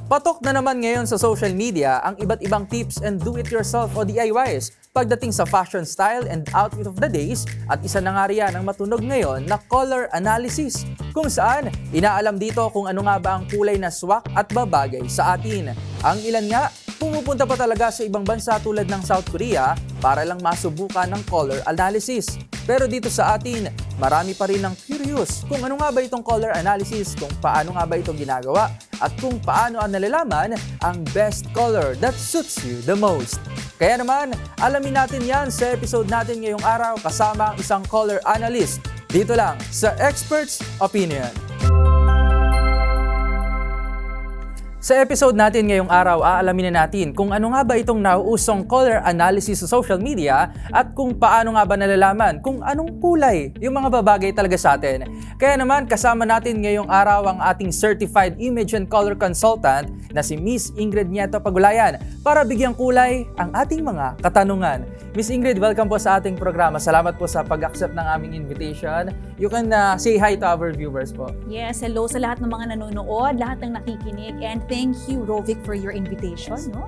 Patok na naman ngayon sa social media ang iba't ibang tips and do-it-yourself o DIYs pagdating sa fashion style and outfit of the days at isa na nga riyan ang matunog ngayon na color analysis kung saan inaalam dito kung ano nga ba ang kulay na swak at babagay sa atin. Ang ilan nga pumupunta pa talaga sa ibang bansa tulad ng South Korea para lang masubukan ng color analysis. Pero dito sa atin, marami pa rin ang curious kung ano nga ba itong color analysis, kung paano nga ba ito ginagawa, at kung paano ang nalalaman ang best color that suits you the most. Kaya naman, alamin natin yan sa episode natin ngayong araw kasama ang isang color analyst. Dito lang sa Experts Opinion. Sa episode natin ngayong araw, aalamin na natin kung ano nga ba itong nauusong color analysis sa social media at kung paano nga ba nalalaman kung anong kulay yung mga babagay talaga sa atin. Kaya naman, kasama natin ngayong araw ang ating Certified Image and Color Consultant na si Miss Ingrid Nieto-Pagulayan para bigyang kulay ang ating mga katanungan. Miss Ingrid, welcome po sa ating programa. Salamat po sa pag-accept ng aming invitation. You can say hi to our viewers po. Yes, hello sa lahat ng mga nanonood, lahat ng nakikinig, and thank you, Rovic, for your invitation. No?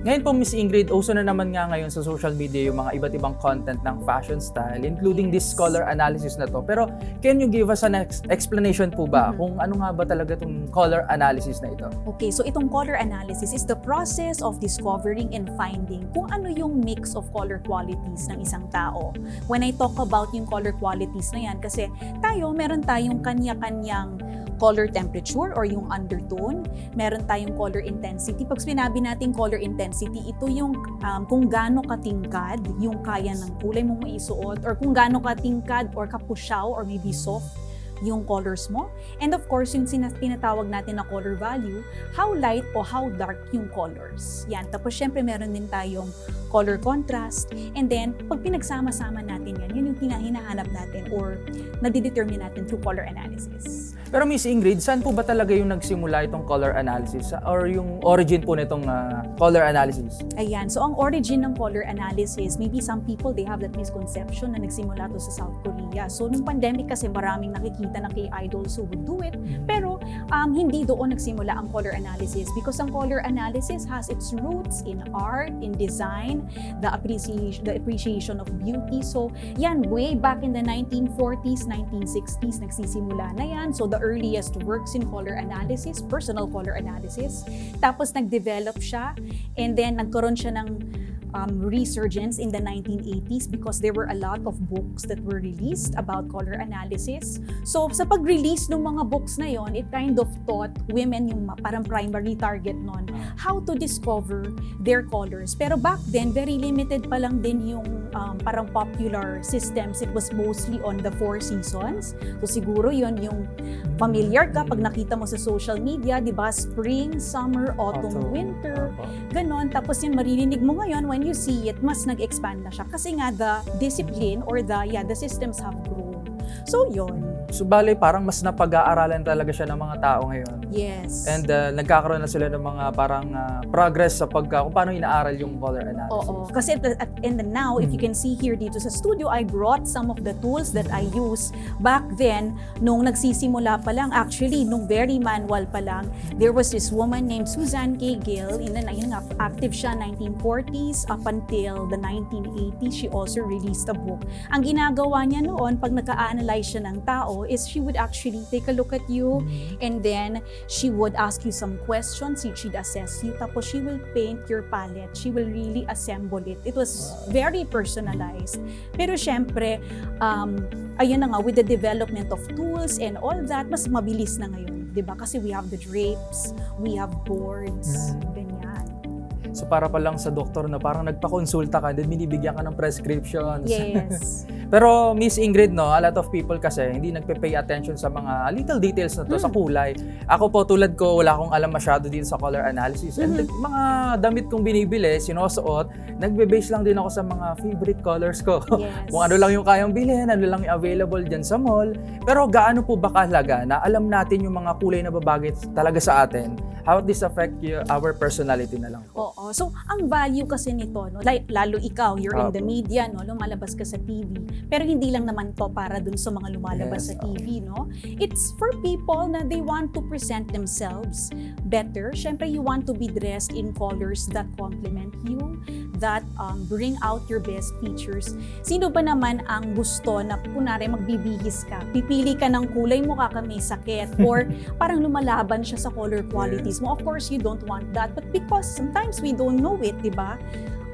Ngayon po, Miss Ingrid, uso na naman nga ngayon sa social media yung mga iba't ibang content ng fashion style, including this color analysis na to. Pero can you give us an explanation po ba kung ano nga ba talaga itong color analysis na ito? Okay, so itong color analysis is the process of discovering and finding kung ano yung mix of color qualities ng isang tao. When I talk about yung color qualities na yan, kasi meron tayong kanya-kanyang color temperature or yung undertone, meron tayong color intensity. Pag sinabi natin color intensity, ito yung kung gaano katingkad yung kaya ng kulay mong maisuot or kung gaano katingkad or kapusyaw or maybe soft yung colors mo. And of course, yung tinatawag natin na color value, how light o how dark yung colors. Yan. Tapos syempre meron din tayong color contrast. And then, pag pinagsama-sama natin yan, yun yung hinahanap natin or nadidetermine natin through color analysis. Pero Miss Ingrid, saan po ba talaga yung nagsimula itong color analysis or yung origin po nitong color analysis? Ayan, so ang origin ng color analysis, maybe some people, they have that misconception na nagsimula to sa South Korea. So nung pandemic kasi maraming nakikita na K-idols who would do it, pero hindi doon nagsimula ang color analysis because ang color analysis has its roots in art, in design, the appreciation of beauty. So yan, way back in the 1940s, 1960s, nagsisimula na yan. So the earliest works in color analysis, personal color analysis. Tapos nag-develop siya and then nagkaroon siya ng resurgence in the 1980s because there were a lot of books that were released about color analysis. So sa pag-release ng mga books na yon, it kind of taught women, yung parang primary target nun, how to discover their colors. Pero back then, very limited pa lang din yung parang popular systems. It was mostly on the 4 seasons. So siguro yon yung familiar ka pag nakita mo sa social media, di ba? Spring, summer, autumn, winter, ganon. Tapos yung maririnig mo ngayon, when you see it, mas nag-expand na siya. Kasi nga, the discipline or the systems have grown. So, yun. So, bale, parang mas napag-aaralan talaga siya ng mga tao ngayon. Yes. And nagkakaroon na sila ng mga parang progress sa kung paano inaaral yung color analysis. Oo. Kasi and now, if you can see here dito sa studio, I brought some of the tools that I use back then, nung nagsisimula pa lang, actually, nung very manual pa lang, there was this woman named Susan K. Gill, active siya 1940s up until the 1980s. She also released a book. Ang ginagawa niya noon, pag naka-analyze siya ng tao, is she would actually take a look at you and then she would ask you some questions, she'd assess you, tapos she will paint your palette, she will really assemble it. It was very personalized. Pero syempre, ayun na nga, with the development of tools and all that, mas mabilis na ngayon, di ba? Kasi we have the drapes, we have boards, ganyan. So para pa lang sa doktor na parang nagpa-consulta ka, then binibigyan ka ng prescriptions. Yes. Pero Miss Ingrid, no, a lot of people kasi hindi nagpe-pay attention sa mga little details na to, sa kulay. Ako po, tulad ko, wala akong alam masyado din sa color analysis. And mga damit kong binibili, sinusuot, nagbe-base lang din ako sa mga favorite colors ko. Yes. Kung ano lang yung kayang bilhin, ano lang yung available dyan sa mall. Pero gaano po ba kahalaga na alam natin yung mga kulay na babagay talaga sa atin? How this affect our personality na lang po? Oo. So, ang value kasi nito, no, lalo ikaw, you're in the media, no, lumalabas ka sa TV, Pero hindi lang naman to para dun sa mga lumalabas sa TV, no? It's for people na they want to present themselves better. Syempre, you want to be dressed in colors that complement you, that bring out your best features. Sino ba naman ang gusto na kunwari magbibihis ka, pipili ka ng kulay mo may sakit or parang lumalaban siya sa color qualities mo. Of course, you don't want that. But because sometimes we don't know it, di ba?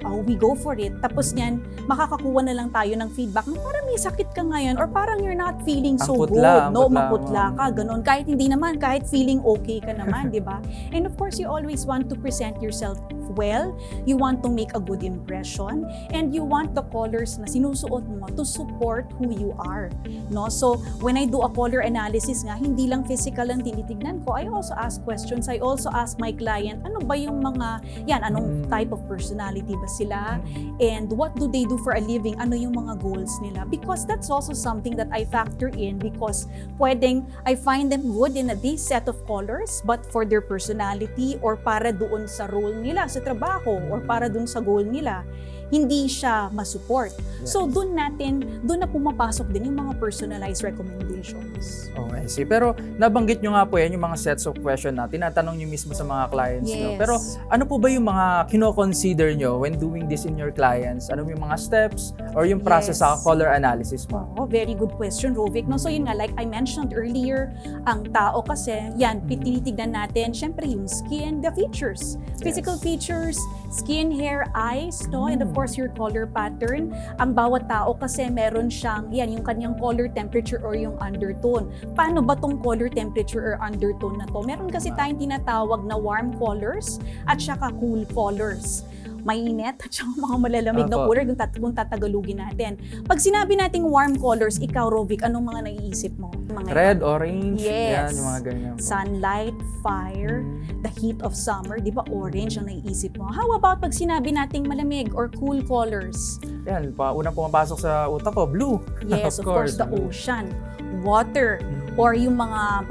We go for it. Tapos niyan, makakakuha na lang tayo ng feedback na parang may sakit ka ngayon or parang you're not feeling so good. No, maputla ka, ganun. Kahit hindi naman, kahit feeling okay ka naman, di ba? And of course, you always want to present yourself well. You want to make a good impression. And you want the colors na sinusuot mo to support who you are. No? So, when I do a color analysis nga, hindi lang physical ang tinitignan ko. I also ask questions. I also ask my client, ano ba yung mga, anong type of personality ba sila, and what do they do for a living, ano yung mga goals nila, because that's also something that I factor in, because pwedeng I find them good in this set of colors, but for their personality or para doon sa role nila sa trabaho or para doon sa goal nila, hindi siya masupport. Yes. So doon na pumapasok din yung mga personalized recommendations. Okay, see. Pero nabanggit nyo nga po yan, yung mga sets of question na tinatanong nyo mismo sa mga clients nyo. Pero ano po ba yung mga kino-consider nyo when doing this in your clients? Ano yung mga steps or yung process sa color analysis mo? Oh, very good question, Rovic. No? So yun nga, like I mentioned earlier, ang tao kasi, tinitignan natin, syempre yung skin, the features. Physical features, skin, hair, eyes, no? And of course, your color pattern. Ang bawat tao kasi meron siyang, yung kanyang color temperature or yung undertone. Paano ba tong color temperature or undertone na to? Meron kasi tayong tinatawag na warm colors at saka cool colors. Mainit at saka mga malalamig na color kung tatagalugin natin. Pag sinabi nating warm colors, ikaw, Rovic, anong mga naiisip mo? Mga red, orange, yes. Yan, yung mga ganyan po. Sunlight, fire, the heat of summer, di ba orange ang naiisip mo? How about pag sinabi nating malamig or cool colors? Yan, unang pumapasok sa utak ko, blue. Yes, of course, the ocean, water, or yung mga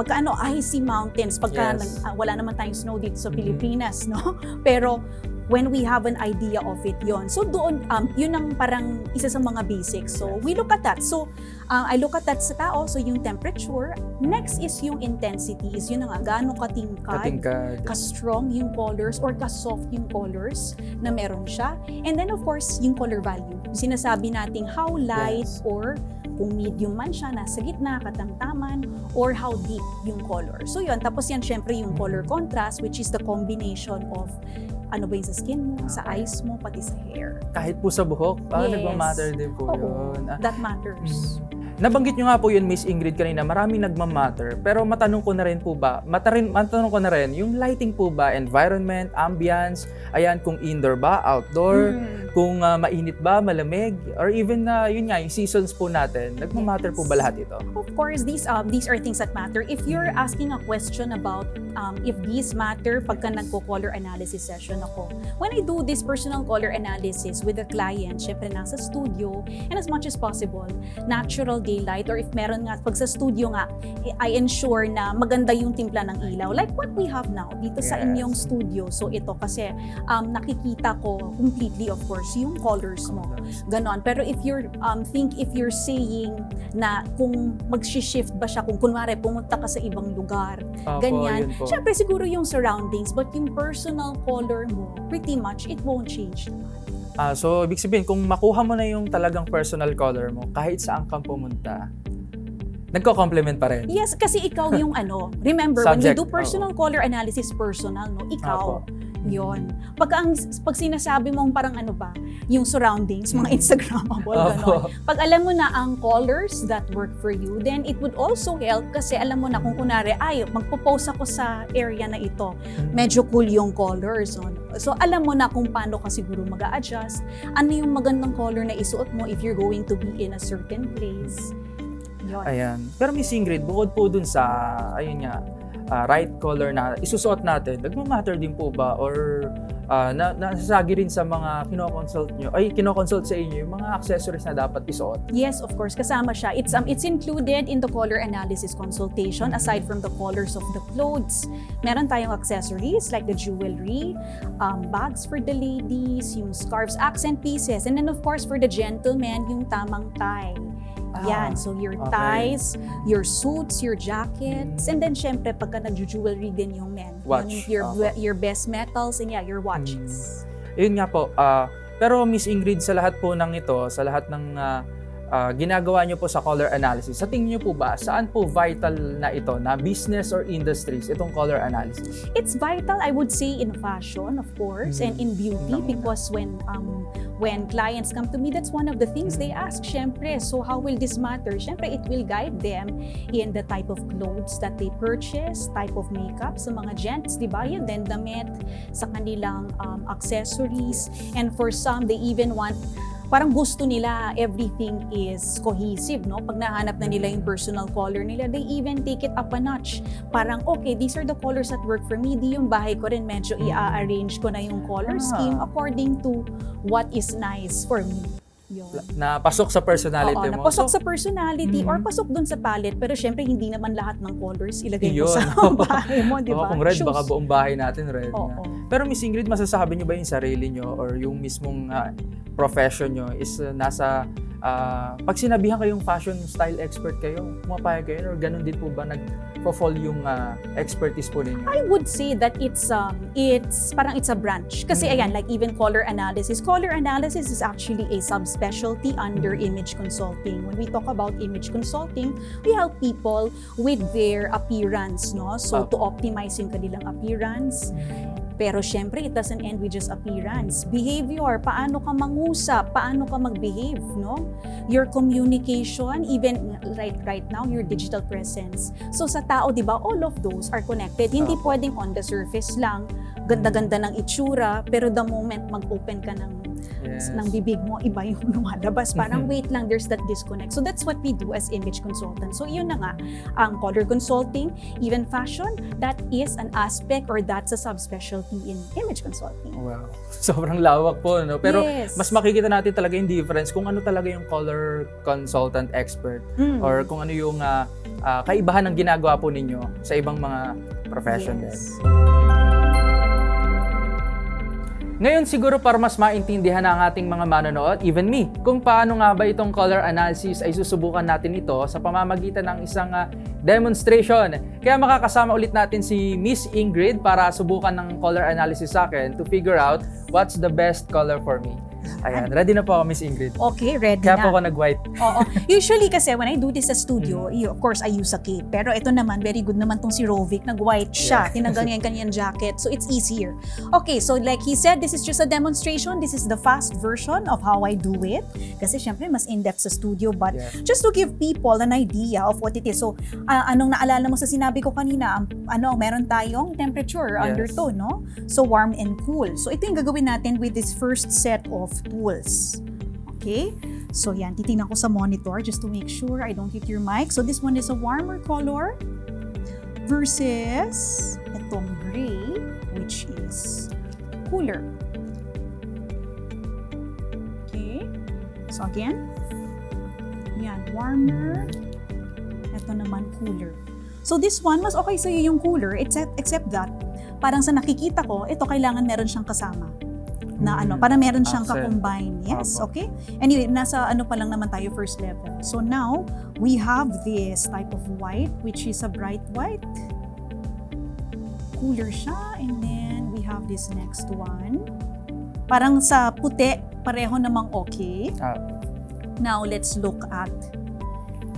icy mountains, pagka wala naman tayong snow dito sa Pilipinas, no? Pero when we have an idea of it yon. So doon, yun ang parang isa sa mga basics. So we look at that. So I look at that sa tao, so yung temperature. Next is yung intensity, is yun nga, gaano katingkad, ka-strong yung colors or ka-soft yung colors na meron siya. And then of course, yung color value. Sinasabi nating how light or kung medium man siya, nasa gitna, katamtaman, or how deep yung color. So yun, tapos yan syempre yung color contrast, which is the combination of ano ba yung sa skin mo, sa eyes mo, pati sa hair. Kahit po sa buhok, nagmamatter din po yun. That matters. Nabanggit nyo nga po yun, Miss Ingrid, kanina, maraming nagmamatter. Pero matanong ko na rin, yung lighting po ba, environment, ambience, ayan, kung indoor ba, outdoor, kung mainit ba, malamig, or even yun nga, yung seasons po natin, nagmamatter po ba lahat ito? Of course, these are things that matter. If you're asking a question about if these matter, pagka nagko-color analysis session ako, when I do this personal color analysis with a client, syempre nasa studio, and as much as possible, natural daylight, or if meron nga, pag sa studio nga, I ensure na maganda yung timpla ng ilaw. Like what we have now, dito sa inyong studio. So ito kasi, nakikita ko completely, of course, yung colors mo. Ganon. Pero if you're, if you're saying na kung mag-shift ba siya, kung kunwari pumunta ka sa ibang lugar, ganyan. Syempre siguro yung surroundings, but yung personal color mo, pretty much, it won't change. So, ibig sabihin, kung makuha mo na yung talagang personal color mo, kahit saan kang pumunta, nagko-complement pa rin. Yes, kasi ikaw yung remember, when you do personal color analysis, personal, no? Ikaw. Yon. Pag sinasabi mong parang yung surroundings, mga Instagrammable, gano'n. Pag alam mo na ang colors that work for you, then it would also help kasi alam mo na kung kunwari, magpo-post ako sa area na ito, medyo cool yung colors. So alam mo na kung paano ka siguro mag-a-adjust, ano yung magandang color na isuot mo if you're going to be in a certain place. Yun. Ayan. Pero Miss Ingrid, bukod po dun sa, right color na isusuot natin, nagmamatter din po ba or nasasagi rin sa mga kinoconsult sa inyo yung mga accessories na dapat isuot? Yes, of course, kasama siya. It's included in the color analysis consultation. Aside from the colors of the clothes, meron tayong accessories like the jewelry, bags for the ladies, yung scarves, accent pieces, and then of course for the gentlemen, yung tamang tie. Yan, so your ties, your suits, your jackets, and then syempre pagka nag-jewelry din yung men. Watch. Your best metals, and your watches. Yun nga po. Pero Miss Ingrid, sa lahat po ng ito, sa lahat ng ginagawa nyo po sa color analysis, sa tingin nyo po ba, saan po vital na ito, na business or industries, itong color analysis? It's vital, I would say, in fashion, of course, and in beauty, because when clients come to me, that's one of the things they ask, syempre. So how will this matter? Syempre, it will guide them in the type of clothes that they purchase, type of makeup sa mga gents, di ba? Yun din, damit, sa kanilang accessories. And for some, they even want, parang gusto nila everything is cohesive, no? Pag nahanap na nila yung personal color nila, they even take it up a notch. Parang, okay, these are the colors that work for me. Di yung bahay ko rin, medyo i-arrange ko na yung color scheme according to what is nice for me. Yun. Na pasok sa personality mo. Pasok sa personality or pasok dun sa palette, pero syempre hindi naman lahat ng colors ilagay mo sa bahay mo, di ba? Kung red, baka buong bahay natin red na. Pero Miss Ingrid, masasabi niyo ba yung sarili niyo or yung mismong profession nyo is nasa, pag sinabihan kayong fashion style expert kayo, pumapayag kayo, or ganun din po ba nag-fall yung expertise po ninyo? I would say that it's parang it's a branch. Kasi ayan, like even color analysis is actually a subspecialty under image consulting. When we talk about image consulting, we help people with their appearance, no? So to optimize yung kanilang appearance. Pero syempre, it doesn't end with just appearance. Behavior, paano ka mangusap, paano ka mag-behave, no? Your communication, even right now, your digital presence. So sa tao, di ba, all of those are connected. Hindi pwedeng on the surface lang, ganda-ganda ng itsura, pero the moment mag-open ka ng bibig mo, iba yung lumalabas. Parang wait lang, there's that disconnect. So that's what we do as image consultants. So yun na nga, ang color consulting, even fashion, that is an aspect or that's a subspecialty in image consulting. Wow. Sobrang lawak po, no? Pero mas makikita natin talaga yung difference kung ano talaga yung color consultant expert or kung ano yung kaibahan ng ginagawa po ninyo sa ibang mga profession din. Ngayon siguro para mas maintindihan ang ating mga manonood, even me, kung paano nga ba itong color analysis ay susubukan natin ito sa pamamagitan ng isang demonstration. Kaya makakasama ulit natin si Miss Ingrid para subukan ng color analysis sa akin to figure out what's the best color for me. Ayan, ready na po ako, Miss Ingrid. Okay, ready Kaya na. po ako nag-white. Oo. Usually kasi when I do this sa studio, of course I use a cape. Pero ito naman, very good naman tong si Rovic, nag-white siya. Tinanggal niya yung kanyang jacket. So it's easier. Okay, so like he said, this is just a demonstration. This is the fast version of how I do it. Kasi syempre, mas in-depth sa studio. But just to give people an idea of what it is. So, anong naalala mo sa sinabi ko kanina? Meron tayong temperature undertone, no? So, warm and cool. So, ito yung gagawin natin with this first set of tools. Okay? So yan, titingnan ko sa monitor just to make sure I don't hit your mic. So this one is a warmer color versus itong gray, which is cooler. Okay? So again, yan, warmer. Ito naman cooler. So this one, mas okay sa'yo yung cooler, except that, parang sa nakikita ko, ito kailangan meron siyang kasama. Na para meron siyang ka-combine. Yes, okay? Anyway, nasa pa lang naman tayo, first level. So now, we have this type of white, which is a bright white. Cooler siya. And then, we have this next one. Parang sa puti, pareho namang okay. Now, let's look at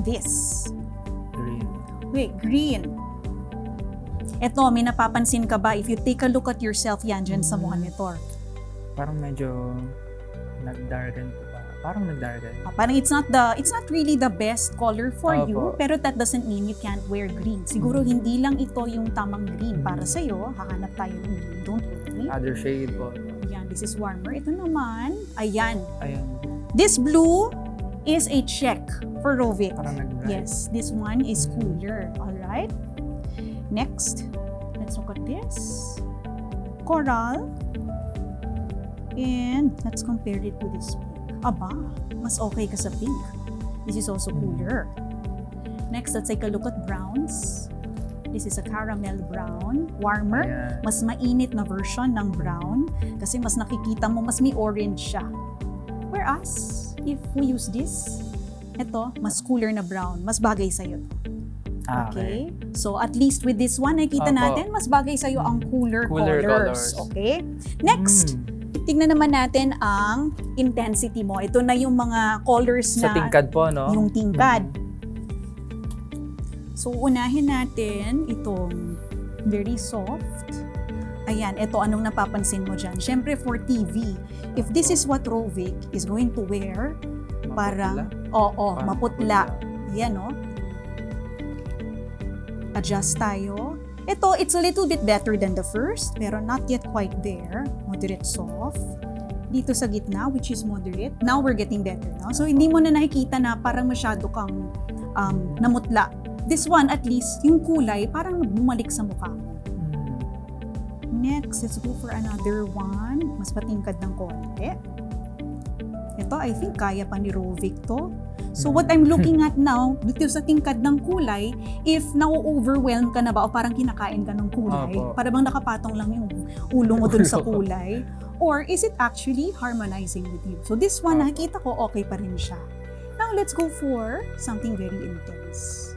this. Green. Wait, green. Eto, may napapansin ka ba? If you take a look at yourself yan dyan sa monitor. Parang medyo nag-darken po ba? Parang nag-darken. Parang it's not really the best color for you, pero that doesn't mean you can't wear green. Siguro hindi lang ito yung tamang green para sa'yo. Hahanap tayo ng green. Don't worry. Other shade po. Ayan, this is warmer. Ito naman, ayan. Ayan. This blue is a check for Rovic. Parang nag-bright. Yes, this one is cooler. Alright? Next, let's look at this. Coral. And let's compare it to this pink. Aba, mas okay ka sa pink. This is also cooler. Next, let's take a look at browns. This is a caramel brown. Warmer. Ayan. Mas mainit na version ng brown. Kasi mas nakikita mo, mas may orange siya. Whereas, if we use this, Ito, mas cooler na brown. Mas bagay sa'yo. Ah, Okay? So, at least with this one, nakikita Opo. natin, mas bagay sa'yo ang cooler Cooler colors. colors. Okay? Next, tignan naman natin ang intensity mo. Ito na yung mga colors Sa na tingkad po, no? yung tingkad. So, unahin natin itong very soft. Ayan, ito anong napapansin mo dyan? Siyempre for TV, if this is what Rovic is going to wear, parang, maputla. Yan, no? Adjust tayo. Ito, it's a little bit better than the first, pero not yet quite there. Moderate soft. Dito sa gitna, which is moderate. Now we're getting better, no? So, hindi mo na nakikita na parang masyado kang namutla. This one, at least, yung kulay, parang bumalik sa mukha mo. Next, let's go for another one. Mas patingkad ng konti. Ito, I think kaya pa ni Rovic to. So what I'm looking at now, dito sa tingkad ng kulay, if na-overwhelm ka na ba o parang kinakain ka ng kulay, Opo. para bang nakapatong lang yung ulo mo dun sa kulay, or is it actually harmonizing with you? So this one, Opo. nakikita ko okay pa rin siya. Now let's go for something very intense.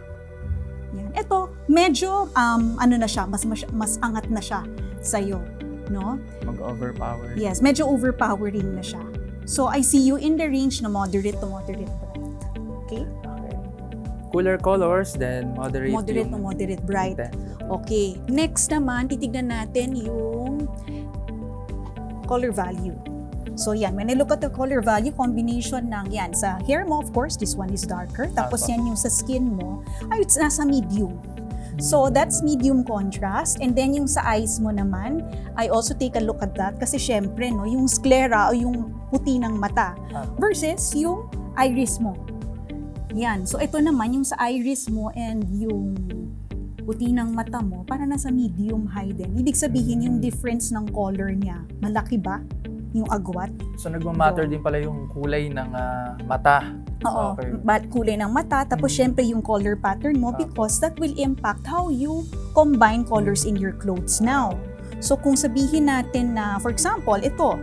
Yan. Ito, medyo ano na siya, mas angat na siya sa'yo, no? Mag-overpower. Yes, medyo overpowering na siya. So I see you in the range na moderate to moderate bright. Okay? Okay. Cooler colors, then moderate. Moderate to yung moderate bright. intensity. Okay. Next naman, titignan natin yung color value. So yan, when I look at the color value, combination ng yan. Sa hair mo, of course, this one is darker. Tapos Apo. yan yung sa skin mo, ay it's nasa medium. So that's medium contrast. And then yung sa eyes mo naman, I also take a look at that kasi syempre, no, yung sclera o yung puti ng mata versus yung iris mo. Yan. So ito naman yung sa iris mo and yung puti ng mata mo, para nasa medium high din. Ibig sabihin yung difference ng color niya, malaki ba? Yung agwat? So nagmamatter din pala yung kulay ng mata. Oo, Okay. kulay ng mata, tapos syempre yung color pattern mo because that will impact how you combine colors in your clothes now. So kung sabihin natin na, for example, ito.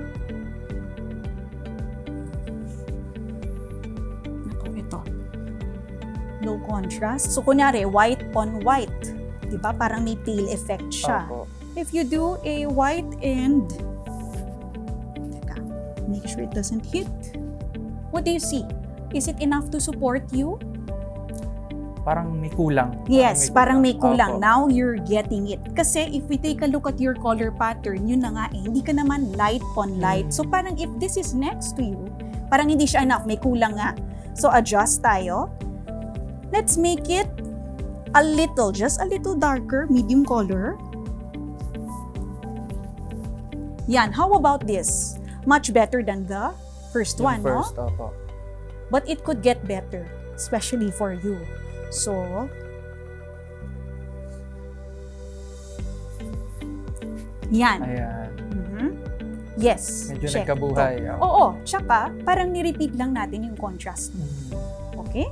Ito. Low contrast. So kunyari, white on white. Diba? Parang may pale effect siya. Opo. If you do a white and make sure it doesn't hit. What do you see? Is it enough to support you? Parang may kulang. Yes, parang may kulang. Opo. Now you're getting it. Kasi if we take a look at your color pattern, yun na nga eh, hindi ka naman light on light. So parang if this is next to you, parang hindi siya enough, may kulang nga. So adjust tayo. Let's make it a little, just a little darker, medium color. Yan, how about this? Much better than the first one, no? First, opo. But it could get better, especially for you. So, yan. Ayan. Yes. Medyo check. nagkabuhay. Oo. Tsaka, parang ni-repeat lang natin yung contrast mo. Okay?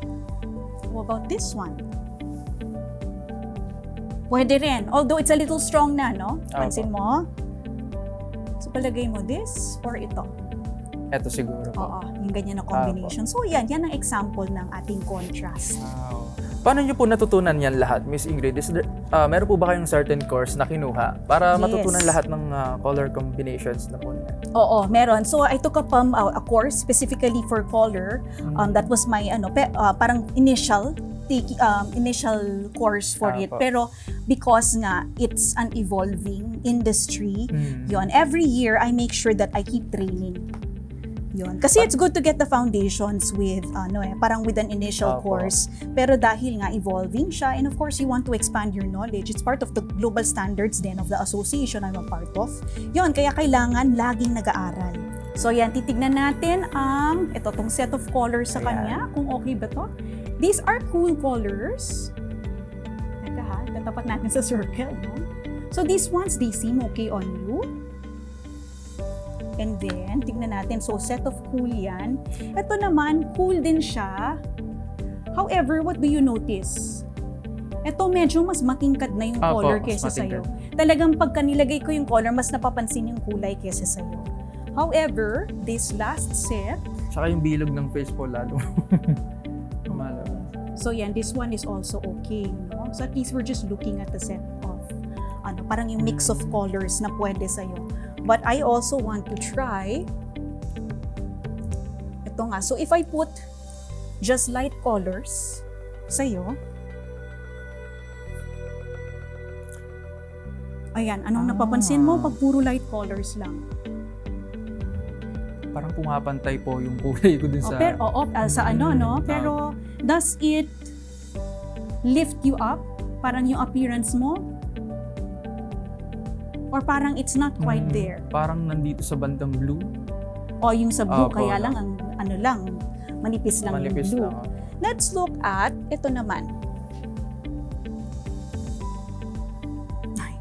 How about this one? Pwede rin. Although it's a little strong na, no? Pansin mo? So, palagay mo this or ito? Ito siguro po. Oo. Yung ganyan na combination. So, yan ang example ng ating contrast. Wow. Paano niyo po natutunan yan lahat, Miss Ingrid? Meron po ba kayong certain course na kinuha para Yes. matutunan lahat ng color combinations na po niya? Oo, meron. So, I took a course specifically for color. That was my, parang initial course for it. Po. Pero because nga, it's an evolving industry, yon, every year, I make sure that I keep training. Yun. Kasi it's good to get the foundations with, parang with an initial course. Pero dahil nga evolving siya, and of course, you want to expand your knowledge. It's part of the global standards then of the association I'm a part of. Yun, kaya kailangan laging nag-aaral. So yan, titignan natin ang, tong set of colors sa kanya, kung okay ba to. These are cool colors. Teka ha, tatapat natin sa circle, no? So these ones, they seem okay on you. And then, tignan natin. So, set of cool yan. Ito naman, cool din siya. However, what do you notice? Ito medyo mas matingkad na yung color kesa sa'yo. Talagang pagka nilagay ko yung color, mas napapansin yung kulay kesa sa'yo. However, this last set, Tsaka yung bilog ng face po lalo. So yan, this one is also okay, no? So at least we're just looking at the set of parang yung mix of colors na pwede sa'yo. But I also want to try ito nga. So if I put just light colors sa'yo, ayan, anong napapansin mo pag puro light colors lang? Parang pumapantay po yung kulay ko dun sa... Sa ano, no? Pero does it lift you up? Parang yung appearance mo? Or parang it's not quite there? Parang nandito sa bandang blue. O yung sa blue, Opo. kaya lang, ang ano lang, manipis lang Manipis yung blue. lang. Let's look at, ito naman. Ay,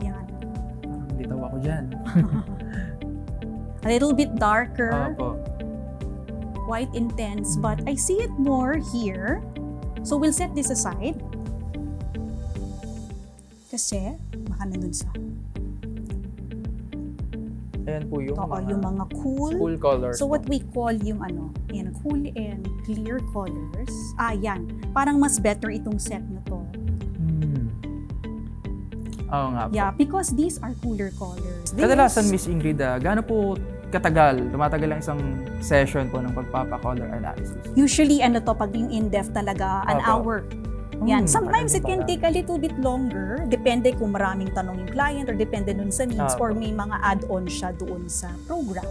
yan. Parang litaw ako dyan. A little bit darker, Opo. quite intense, but I see it more here. So we'll set this aside. Kasi, baka nandun sa... Ayan po yung yung mga cool. cool colors. So what we call yung yan, cool and clear colors. Yan. Parang mas better itong set na to. Oo nga po. Yeah, because these are cooler colors. Kadalasan, Miss Ingrid, gaano po katagal, tumatagal lang isang session po ng pagpapa-color analysis? Usually, pag yung in-depth talaga, an Opo. hour. Yan. Sometimes tagal it can pala. take a little bit longer, depende kung maraming tanong yung client or depende nun sa needs or may mga add-on siya doon sa program.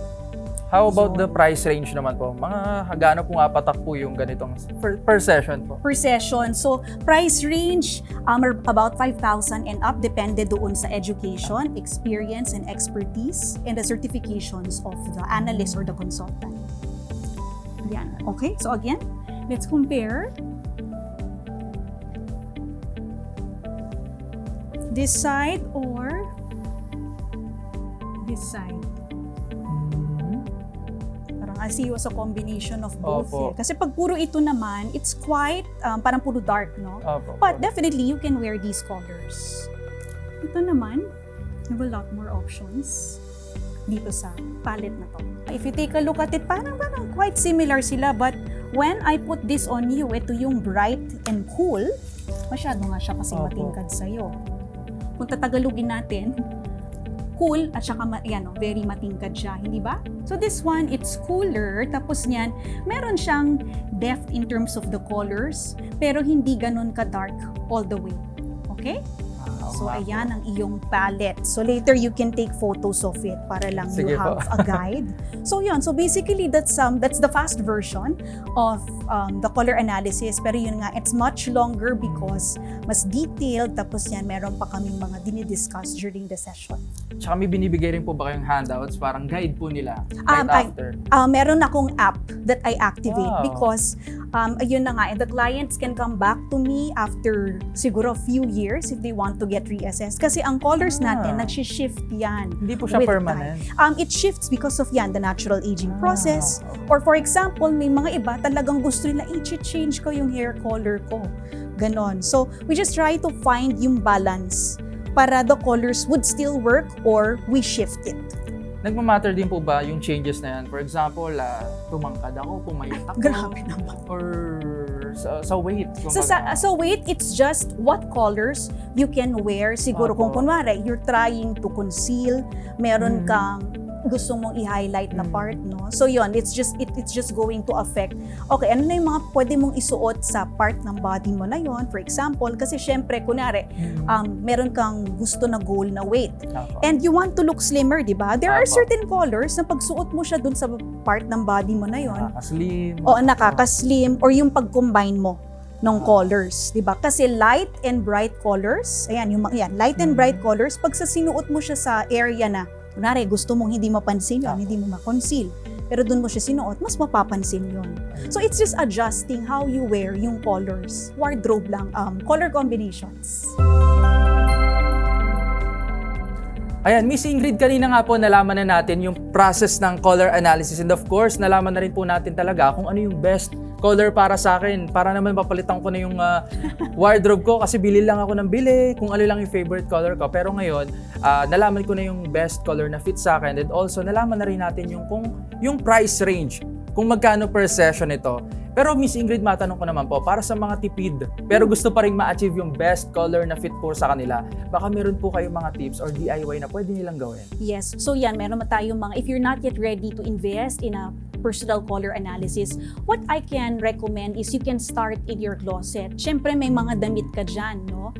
How about the price range naman po? Mga gaano po nga patak po yung ganitong per session po? Per session. So, price range about 5,000 and up, depende doon sa education, experience, and expertise, and the certifications of the analyst or the consultant. Yan. Okay? So again, let's compare. This side or this side. Parang I see you as a combination of both. Opo. Kasi pag puro ito naman, it's quite, parang puro dark, no? Opo. But definitely, you can wear these colors. Ito naman, you have a lot more options dito sa palette na to. If you take a look at it, parang quite similar sila. But when I put this on you, ito yung bright and cool, masyado nga siya kasi Opo. matingkad sa'yo. Kung tatagalugin natin, cool at saka very matingkad siya, hindi ba? So this one, it's cooler, tapos niyan, meron siyang depth in terms of the colors, pero hindi ganun ka-dark all the way. Okay? So ayan ang iyong palette. So later you can take photos of it para lang Sige you have a guide. So yun, so basically that's the fast version of the color analysis. Pero yun nga, it's much longer because mas detailed, tapos yan meron pa kaming mga dinidiscuss during the session. Tsaka may binibigay rin po ba kayong handouts? Parang guide po nila right after? Meron akong app that I activate Wow. because ayun na nga, and the clients can come back to me after siguro a few years if they want to get reassessed. Kasi ang colors natin, nag-shift yan. Hindi po siya with permanent? time. It shifts because of yan, the natural aging process. Or for example, may mga iba talagang gusto nila, i-change ko yung hair color ko. Ganon. So, we just try to find yung balance para the colors would still work or we shift it. Nagmamatter din po ba yung changes na yan? For example, tumangkad ako, pumayat ako. Grabe naman. Or sa weight. So weight, it's just what colors you can wear. Siguro kung kunwari, you're trying to conceal, meron kang gusto mong i-highlight na part, no? So yun, it's just going to affect, okay, ano na yung mga pwede mong isuot sa part ng body mo na yon, for example, kasi syempre, kunwari, meron kang gusto na goal na weight. And you want to look slimmer, di ba? There are certain colors na pagsuot mo siya dun sa part ng body mo na yon, nakakaslim. o nakakaslim, or yung pag-combine mo ng colors, di ba? Kasi light and bright colors, ayan, light and bright colors, pag sa sinuot mo siya sa area na, kunwari, gusto mong hindi mapansin yun, hindi mo ma-conceal. Pero dun mo siya sinuot, mas mapapansin yun. So it's just adjusting how you wear yung colors. Wardrobe lang, color combinations. Ayan, Miss Ingrid, kanina nga po nalaman na natin yung process ng color analysis, and of course, nalaman na rin po natin talaga kung ano yung best color para sa akin, para naman papalitan ko na yung wardrobe ko kasi bili lang ako ng bili kung ano lang yung favorite color ko. Pero ngayon, nalaman ko na yung best color na fit sa akin, and also nalaman na rin natin yung price range, kung magkano per session ito. Pero Miss Ingrid, matanong ko naman po, para sa mga tipid, pero gusto pa rin ma-achieve yung best color na fit po sa kanila, baka meron po kayong mga tips or DIY na pwede nilang gawin? Yes. So yan, meron tayong mga, if you're not yet ready to invest in a personal color analysis, what I can recommend is you can start in your closet. Siyempre, may mga damit ka dyan, no?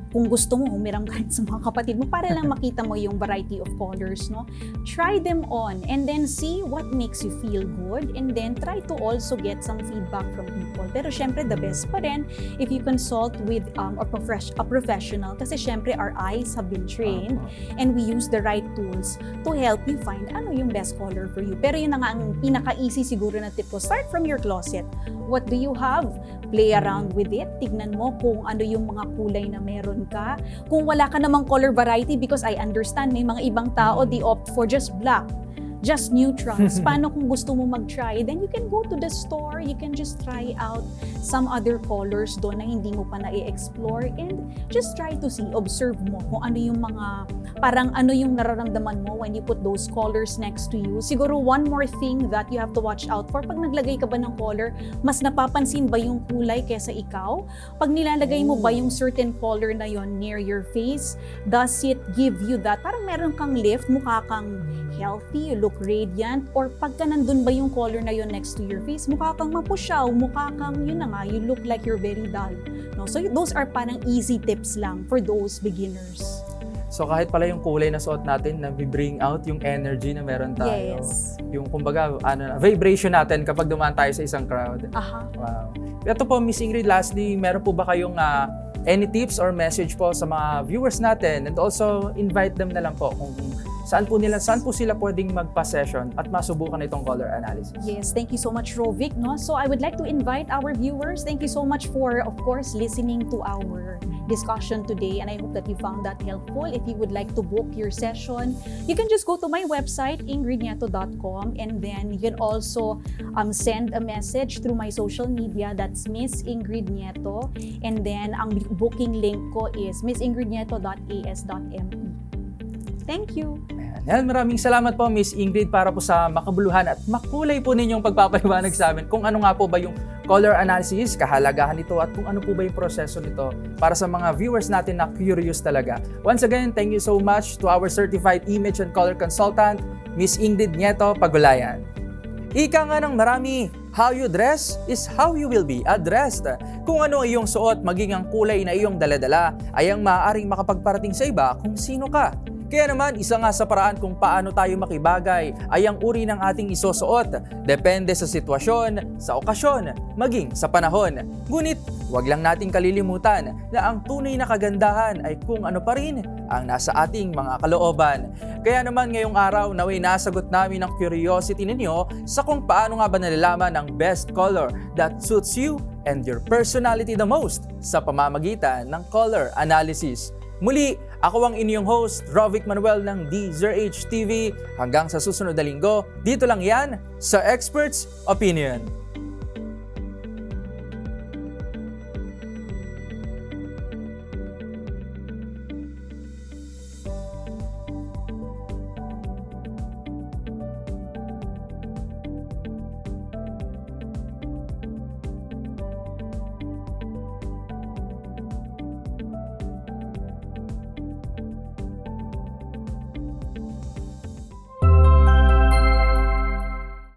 Kung gusto mo, humiram ka rin sa mga kapatid mo para lang makita mo yung variety of colors, no? Try them on and then see what makes you feel good and then try to also get some feedback from people. Pero syempre, the best pa rin if you consult with a professional kasi syempre, our eyes have been trained and we use the right tools to help you find ano yung best color for you. Pero yun na nga ang pinaka-easy siguro na tip ko. Start from your closet. What do you have? Play around with it. Tignan mo kung ano yung mga kulay na meron ka. Kung wala ka namang color variety, because I understand may mga ibang tao, they opt for just black, just neutrals. Paano kung gusto mo mag-try? Then you can go to the store, you can just try out some other colors doon na hindi mo pa na-explore and just try to see, observe mo kung ano yung mga, parang ano yung nararamdaman mo when you put those colors next to you. Siguro one more thing that you have to watch out for, pag naglagay ka ba ng color, mas napapansin ba yung kulay kesa ikaw? Pag nilalagay mo ba yung certain color na yon near your face, does it give you that, parang meron kang lift, mukha kang healthy, you look radiant, or pagka nandun ba yung color na yon next to your face, mukha kang mapusyaw, mukha kang, yun na nga, you look like you're very dull. No? So those are parang easy tips lang for those beginners. So kahit pala yung kulay na suot natin na bring out yung energy na meron tayo. Yes. Yung kumbaga, vibration natin kapag dumaan tayo sa isang crowd. Aha. Wow. Ito po, Miss Ingrid, lastly, meron po ba kayong any tips or message po sa mga viewers natin? And also, invite them na lang po kung saan po sila pwedeng magpa-session at masubukan itong color analysis. Yes, thank you so much, Rovic. No? So I would like to invite our viewers. Thank you so much for, of course, listening to our discussion today, and I hope that you found that helpful. If you would like to book your session, you can just go to my website, ingridnieto.com, and then you can also send a message through my social media. That's Miss Ingrid Nieto, and then ang booking link ko is missingridnieto.as.me. Thank you. Ayan, maraming salamat po, Miss Ingrid, para po sa makabuluhan at makulay po ninyong pagpapaliwanag sa amin kung ano nga po ba yung color analysis, kahalagahan nito at kung ano po ba yung proseso nito para sa mga viewers natin na curious talaga. Once again, thank you so much to our certified image and color consultant, Miss Ingrid Nieto-Pagulayan. Ika nga ng marami, how you dress is how you will be addressed. Kung ano ang iyong suot, maging ang kulay na iyong daladala, ay ang maaaring makapagparating sa iba kung sino ka. Kaya naman, isa nga sa paraan kung paano tayo makibagay ay ang uri ng ating isusuot. Depende sa sitwasyon, sa okasyon, maging sa panahon. Ngunit, huwag lang nating kalilimutan na ang tunay na kagandahan ay kung ano pa rin ang nasa ating mga kalooban. Kaya naman ngayong araw, naway nasagot namin ang curiosity ninyo sa kung paano nga ba nalalaman ang best color that suits you and your personality the most sa pamamagitan ng color analysis. Muli, ako ang inyong host, Rovic Manuel ng DZRH TV. Hanggang sa susunod na linggo, dito lang yan sa Experts Opinion.